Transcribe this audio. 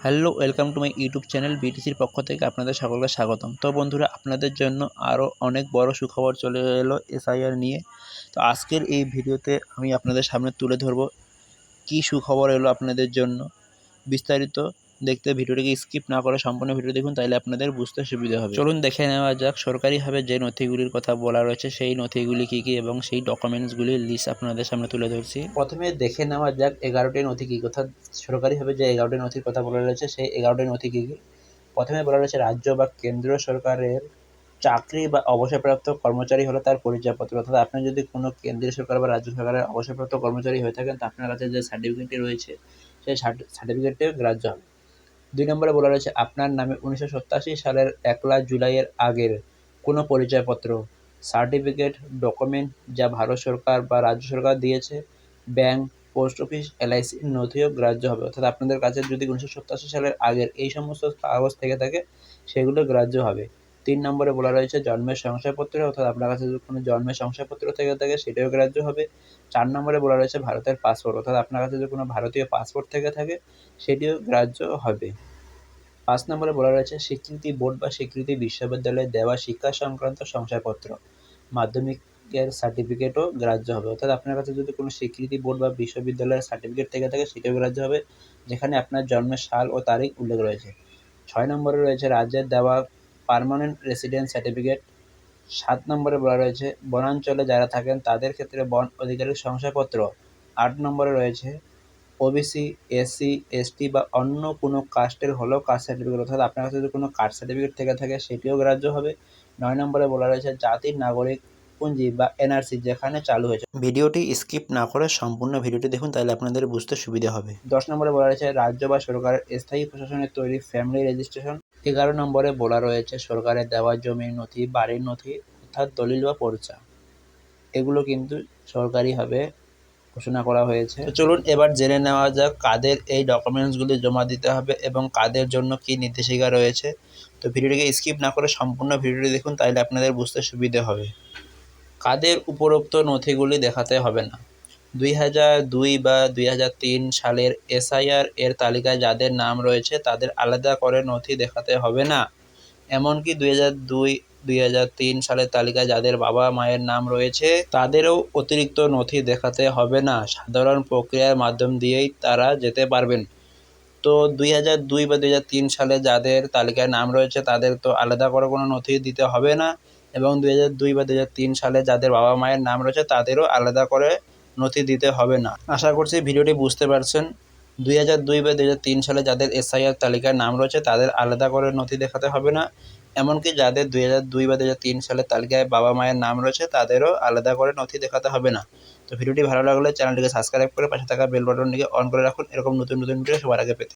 Hello, welcome to my YouTube channel বিটিসির পক্ষ থেকে আপনাদের সকলকে স্বাগতম। তো বন্ধুরা, আপনাদের জন্য আরও অনেক বড় সুখবর চলে এলো এসআইআর নিয়ে। তো আজকের এই ভিডিওতে আমি আপনাদের সামনে তুলে ধরব কী সুখবর এলো আপনাদের জন্য। বিস্তারিত দেখতে ভিডিওটিকে স্কিপ না করে সম্পূর্ণ ভিডিও দেখুন, তাইলে আপনাদের বুঝতে সুবিধা হবে। চলুন দেখে নেওয়া যাক সরকারিভাবে যে নথিগুলির কথা বলা রয়েছে সেই নথিগুলি কী কী এবং সেই ডকুমেন্টসগুলির লিস্ট আপনাদের সামনে তুলে ধরছি। প্রথমে দেখে নেওয়া যাক 11টি নথি কী, অর্থাৎ সরকারিভাবে যে 11টি নথির কথা বলা রয়েছে সেই 11টি নথি কী কী। প্রথমে বলা রয়েছে রাজ্য বা কেন্দ্রীয় সরকারের চাকরি বা অবসরপ্রাপ্ত কর্মচারী হলো তার পরিচয়পত্র, অর্থাৎ আপনি যদি কোনো কেন্দ্রীয় সরকার বা রাজ্য সরকারের অবসরপ্রাপ্ত কর্মচারী হয়ে থাকেন, তা আপনার কাছে যে সার্টিফিকেটটি রয়েছে সেই সার্টিফিকেটটিও গ্রাহ্য হবে। 2 নম্বরে বলা রয়েছে আপনার নামে 1987 সালের 1 জুলাইয়ের আগের কোনো পরিচয়পত্র, সার্টিফিকেট, ডকুমেন্ট যা ভারত সরকার বা রাজ্য সরকার দিয়েছে, ব্যাংক, পোস্ট অফিস, এলআইসির নথিও গ্রাহ্য হবে। অর্থাৎ আপনাদের কাছে যদি 1987 সালের আগের এই সমস্ত কাগজ থেকে থাকে সেগুলো গ্রাহ্য হবে। 3 নম্বরে বলা রয়েছে জন্মের শংসাপত্র, অর্থাৎ আপনার কাছে যদি কোনো জন্মের শংসাপত্র থেকে থাকে সেটাও গ্রাহ্য হবে। 4 নম্বরে বলা রয়েছে ভারতের পাসপোর্ট, অর্থাৎ আপনার কাছে যদি কোনো ভারতীয় পাসপোর্ট থেকে থাকে সেটিও গ্রাহ্য হবে। 5 নম্বরে বলা রয়েছে স্বীকৃতি বোর্ড বা স্বীকৃতি বিশ্ববিদ্যালয়ে দেওয়া শিক্ষা সংক্রান্ত শংসাপত্র, মাধ্যমিকের সার্টিফিকেটও গ্রাহ্য হবে। অর্থাৎ আপনার কাছে যদি কোনো স্বীকৃতি বোর্ড বা বিশ্ববিদ্যালয়ের সার্টিফিকেট থেকে থাকে সেটাও গ্রাহ্য হবে, যেখানে আপনার জন্মের সাল ও তারিখ উল্লেখ রয়েছে। 6 নম্বরে রয়েছে রাজ্যের দেওয়া পার্মানেন্ট রেসিডেন্স সার্টিফিকেট। 7 নম্বরে বলা রয়েছে বনাঞ্চলে যারা থাকেন তাদের ক্ষেত্রে বন অধিকারির শংসাপত্র। 8 নম্বরে রয়েছে ওবিসি, এসসি, এসটি বা অন্য কোনো কাস্টের হলেও কাস্ট সার্টিফিকেট, অর্থাৎ আপনার কাছে যদি কোনো কাস্ট সার্টিফিকেট থেকে থাকে সেটিও গ্রাহ্য হবে। 9 নম্বরে বলা রয়েছে জাতির নাগরিক পঞ্জি বা এনআরসি যেখানে চালু হয়েছে। ভিডিওটি স্কিপ না করে সম্পূর্ণ ভিডিওটি দেখুন, তাহলে আপনাদের বুঝতে সুবিধা হবে। 10 নম্বরে বলা রয়েছে রাজ্য বা সরকারের স্থায়ী প্রশাসনের তৈরি ফ্যামিলি রেজিস্ট্রেশন। 11 নম্বরে বলা রয়েছে সরকারের দেওয়া জমির নথি, বাড়ির নথি অর্থাৎ দলিল বা পর্চা। এগুলো কিন্তু সরকারিভাবে ঘোষণা করা হয়েছে। তো চলুন এবার জেনে নেওয়া যাক কাদের এই ডকুমেন্টসগুলি জমা দিতে হবে এবং কাদের জন্য কী নির্দেশিকা রয়েছে। তো ভিডিওটিকে স্কিপ না করে সম্পূর্ণ ভিডিওটি দেখুন, তাহলে আপনাদের বুঝতে সুবিধে হবে। কাদের উপরোক্ত নথিগুলি দেখাতে হবে না? 2002 বা 2003 সালের এসআইআর এর তালিকায় যাদের নাম রয়েছে তাদের আলাদা করে নথি দেখাতে হবে না। এমনকি 2002-2003 সালের তালিকায় যাদের বাবা মায়ের নাম রয়েছে তাদেরও অতিরিক্ত নথি দেখাতে হবে না। সাধারণ প্রক্রিয়ার মাধ্যম দিয়েই তারা যেতে পারবেন। তো 2002 বা 2003 সালে যাদের তালিকায় নাম রয়েছে তাদের তো আলাদা করে কোনো নথি দিতে হবে না, এবং 2002 বা 2003 সালে যাদের বাবা মায়ের নাম রয়েছে তাদেরও আলাদা করে নথি দিতে হবে না। আশা করছি ভিডিওটি বুঝতে পারছেন। 2002 বা 2003 সালে যাদের এসআইআর তালিকায় নাম রয়েছে তাদের আলাদা করে নথি দেখাতে হবে না, এমনকি যাদের 2002 বা 2003 সালের তালিকায় বাবা মায়ের নাম রয়েছে তাদেরও আলাদা করে নথি দেখাতে হবে না। তো ভিডিওটি ভালো লাগলে চ্যানেলটিকে সাবস্ক্রাইব করে পাশে থাকা বেল বাটনটিকে অন করে রাখুন এরকম নতুন নতুন ভিডিও সবার আগে পেতে।